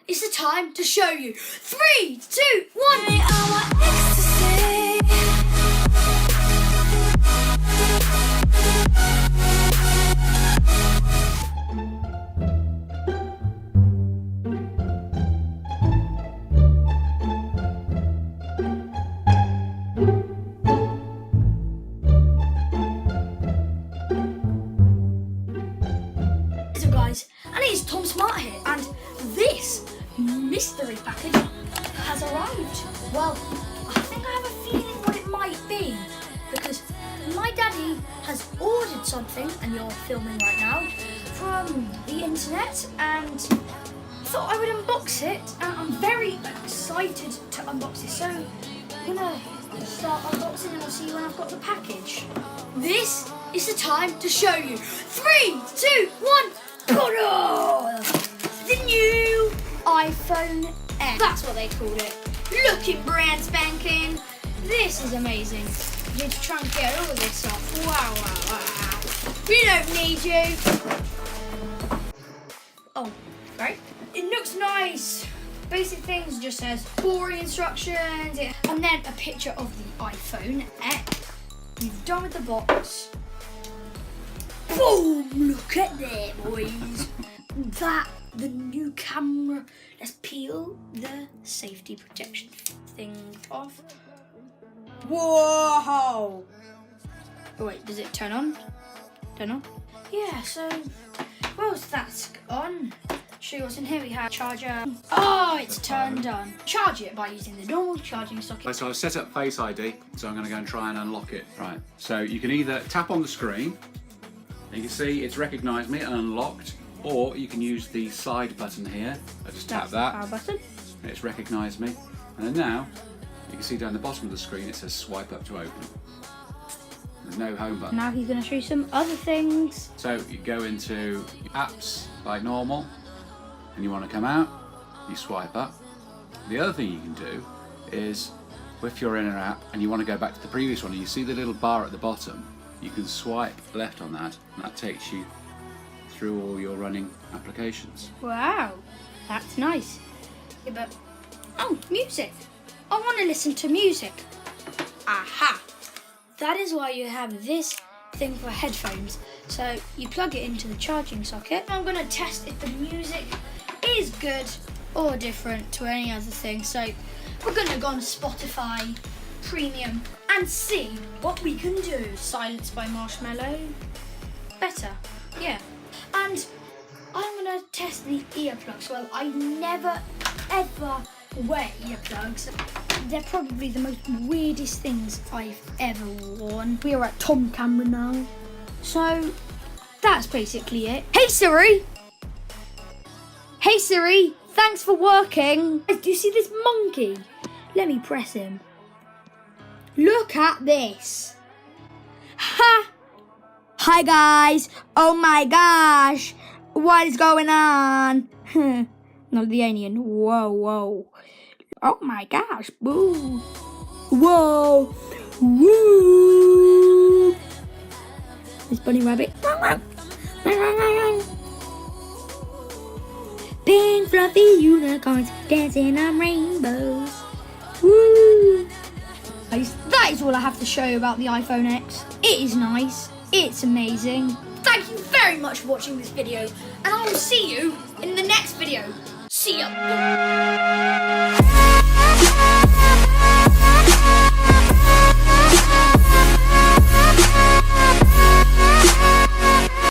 it's the time to show you. 3, 2, 1. So guys, and it's Tom Smart here, and this mystery package has arrived. Well, I think I have a feeling what it might be, because my daddy has ordered something, and you're filming right now, from the internet, and thought I would unbox it, and I'm very excited to unbox it. So I'm gonna start unboxing and I'll see you when I've got the package. This is the time to show you. 3, 2, 1. The new iPhone X. That's what they called it. Looking brand spanking. This is amazing. You need to try and get all this off. Wow, wow, wow. We don't need you. Oh, right. It looks nice. Basic things, just says boring instructions, and then a picture of the iPhone X. We've done with the box. Boom! Look at there, boys. The new camera. Let's peel the safety protection thing off. Whoa! Oh wait, does it turn on? Turn on? Yeah, so whilst that's on, show you what's in here. We have charger. Oh, it's turned on. Charge it by using the normal charging socket. So I've set up Face ID, so I'm going to go and try and unlock it. Right, so you can either tap on the screen, you can see it's recognised me and unlocked, or you can use the side button here. I just tap that, Power button. and it's recognised me. And then now, you can see down the bottom of the screen it says swipe up to open. There's no home button. Now he's going to show you some other things. So you go into apps like normal, and you want to come out, you swipe up. The other thing you can do is, if you're in an app and you want to go back to the previous one, and you see the little bar at the bottom, you can swipe left on that, and that takes you through all your running applications. Wow, that's nice. Yeah, but oh, music. I want to listen to music. Aha! That is why you have this thing for headphones. So you plug it into the charging socket. I'm going to test if the music is good or different to any other thing. So we're going to go on Spotify Premium and see what we can do. Silence by Marshmallow. Better, yeah. And I'm going to test the earplugs. Well, I never ever wear earplugs. They're probably the most weirdest things I've ever worn. We are at Tom camera now. So that's basically it. Hey Siri! Hey Siri, thanks for working. Do you see this monkey? Let me press him. Look at this. Ha! Hi guys. Oh my gosh. What is going on? Not the alien. Whoa, whoa. Oh my gosh. Boo. Whoa. Woo. This bunny rabbit. Pink fluffy unicorns dancing on rainbows. Woo. Guys, that is all I have to show you about the iPhone X. It is nice. It's amazing. Thank you very much for watching this video, and I will see you in the next video. See ya.